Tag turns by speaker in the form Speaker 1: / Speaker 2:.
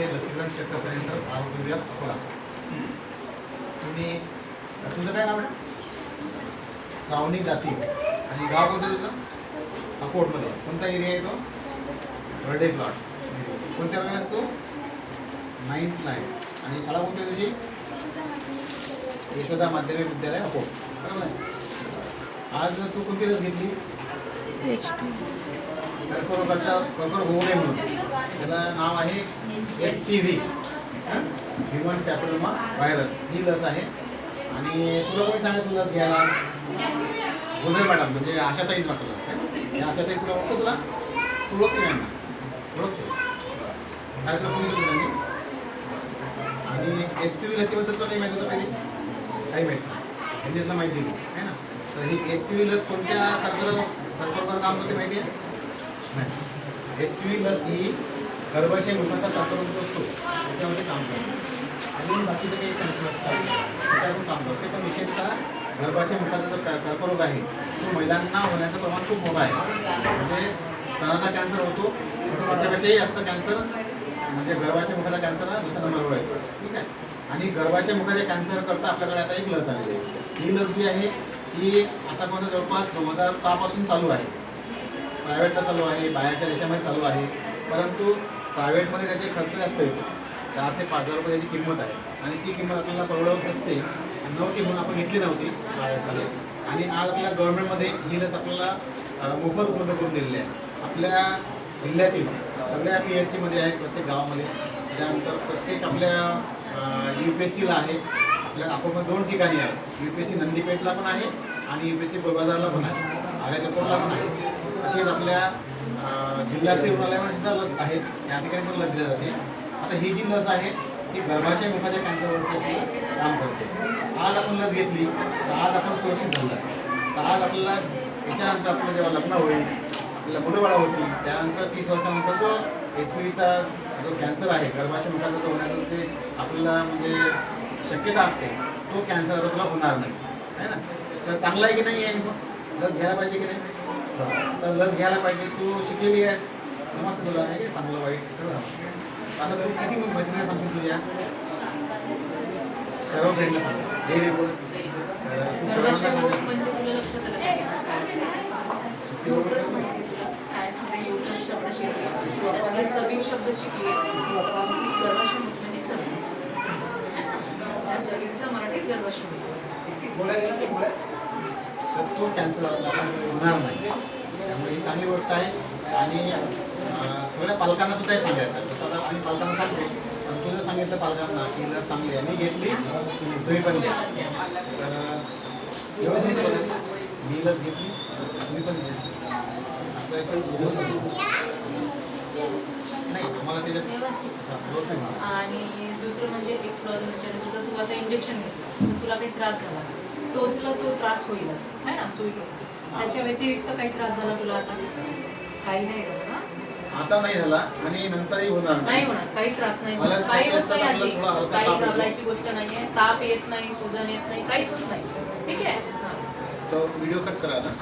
Speaker 1: येथे लसीकरण क्षेत्र सेंटर आरोग्य विभाग अकोला. तुम्ही तुझं काय नाव आहे? श्रावणी दाती. आणि गाव कोणतं तुझं? अकोटमध्ये. कोणता एरिया आहे तो? बर्डे प्लॉट. कोणत्या वर्गात असतो? 9th lines. आणि शाळा कोणती आहे तुझी? यशोदा माध्यमिक विद्यालय अकोट. बरोबर आहे. आज तू कोणती लस घेतली? कर्करोग होऊ नये म्हणून त्याला नाव आहे HPV, ह्युमन पॅपिलोमा व्हायरस. ही लस आहे. आणि तुला कोणी सांगितलं लस घ्यायला? गोजर मॅडम, म्हणजे आशाताईच वाटलं. या आशाताई तुला ओळखतो? तुला ओळखतो नाही ना? ओळखतो काय तुला फोन केलं त्यांनी? आणि HPV लसीबद्दल तुला काही माहिती होतं पहिले? काही माहिती त्यांनी तुला माहिती दिली आहे ना. तर ही HPV लस कोणत्या कर्करोगावर काम करते माहिती आहे? नाही. HPV लस ही गर्भाशय मुखाचा कर्करोग जो असतो त्याच्यामध्ये काम करते. आणि बाकीचे काही कॅन्सर असतात त्याच्यावर पण काम करते. पण विशेषतः गर्भाशय मुखाचा जो कर्करोग आहे तो महिलांना होण्याचं प्रमाण खूप मोठं आहे. म्हणजे स्तनाचा कॅन्सर होतो त्याच्यापेक्षाही जास्त कॅन्सर म्हणजे गर्भाशय मुखाचा कॅन्सर हा दुसऱ्या नंबरवर आहे. ठीक आहे. आणि गर्भाशय मुखाच्या कॅन्सर करता आपल्याकडे आता एक लस आलेली आहे. ही लस जी आहे ही आतापर्यंत जवळपास 2006 पासून चालू आहे. प्रायव्हेटला चालू आहे, बाहेरच्या देशामध्ये चालू आहे. परंतु प्रायव्हेटमध्ये त्याचे खर्च जास्त येतो. 4 ते 5 हजार रुपये त्याची किंमत आहे. आणि ती किंमत आपल्याला परवडत नसते नव्हती म्हणून आपण घेतली नव्हती प्रायव्हेटमध्ये. आणि आज आपल्या गव्हर्नमेंटमध्ये ही लस आपल्याला मोफत उपलब्ध करून दिलेली आहे. आपल्या जिल्ह्यातील सगळ्या PSCमध्ये आहे, प्रत्येक गावामध्ये. त्यानंतर प्रत्येक आपल्या UPSCला आहे. आपल्या अकोटमध्ये 2 ठिकाणी आहे. UPSC नंदीपेठला पण आहे आणि UPSC गोलबाजारला पण आहे, आर्याचकोटला पण आहे. तसेच आपल्या जिल्ह्यातील रुग्णालयामध्ये सुद्धा लस आहेत, त्या ठिकाणी पण लस दिली जाते. आता ही जी लस आहे ती गर्भाशय मुखाच्या कॅन्सरवरती काम करते. आज आपण लस घेतली तर आज आपण सुरक्षित झालं. तर आज आपल्याला याच्यानंतर आपलं जेव्हा लग्न होईल, आपल्याला मुलंबाळं होतील, त्यानंतर 30 वर्षानंतर जो HPVचा जो कॅन्सर आहे गर्भाशय मुखाचा जो होण्याचं जे आपल्याला म्हणजे शक्यता असते तो कॅन्सर आता तुला होणार नाही आहे ना. तर चांगला आहे की नाही आहे? लस घ्यायला पाहिजे की नाही? तर लस घ्यायला पाहिजे. तू शिकलेली आहेस, समजतं तुला आहे की चांगलं वाईट सगळं समजतं. आता तू किती मैत्रिणी सांगशील तुझ्या? सर्व फ्रेंडला सांग. Very good. तू सर्वांना
Speaker 2: शब्द शिकले. मराठीत गर्भाशय
Speaker 1: तर तो कॅन्सर होणार नाही. त्यामुळे ही चांगली गोष्ट आहे. आणि सगळ्या पालकांना सुद्धा हे सांगायचं. जसं आता आम्ही पालकांना सांगतो, पण तुझं सांगितलं पालकांना की लस चांगली आहे, मी घेतली, तुम्ही पण घ्या. तर मी लस घेतली, तुम्ही पण घ्या. असं आहे नाही आम्हाला त्याच्यात.
Speaker 2: आणि दुसरं म्हणजे एक विचारायचं होतं, तू आता इंजेक्शन घेतलं तर तुला काही त्रास झाला, टोचलं तो त्रास होईलच आहे ना, सुई टोचली. त्याच्या व्यतिरिक्त काही त्रास झाला तुला आता? काही नाही झालं ना?
Speaker 1: आता नाही झाला आणि नंतरही होणार
Speaker 2: नाही होणार. काही त्रास नाही, काही होत नाही आजी, काही घाबरायची गोष्ट नाहीये. ताप येत नाही, सुजन येत नाही, काहीच होत नाही. ठीक आहे.
Speaker 1: तो व्हिडिओ कट करा आता.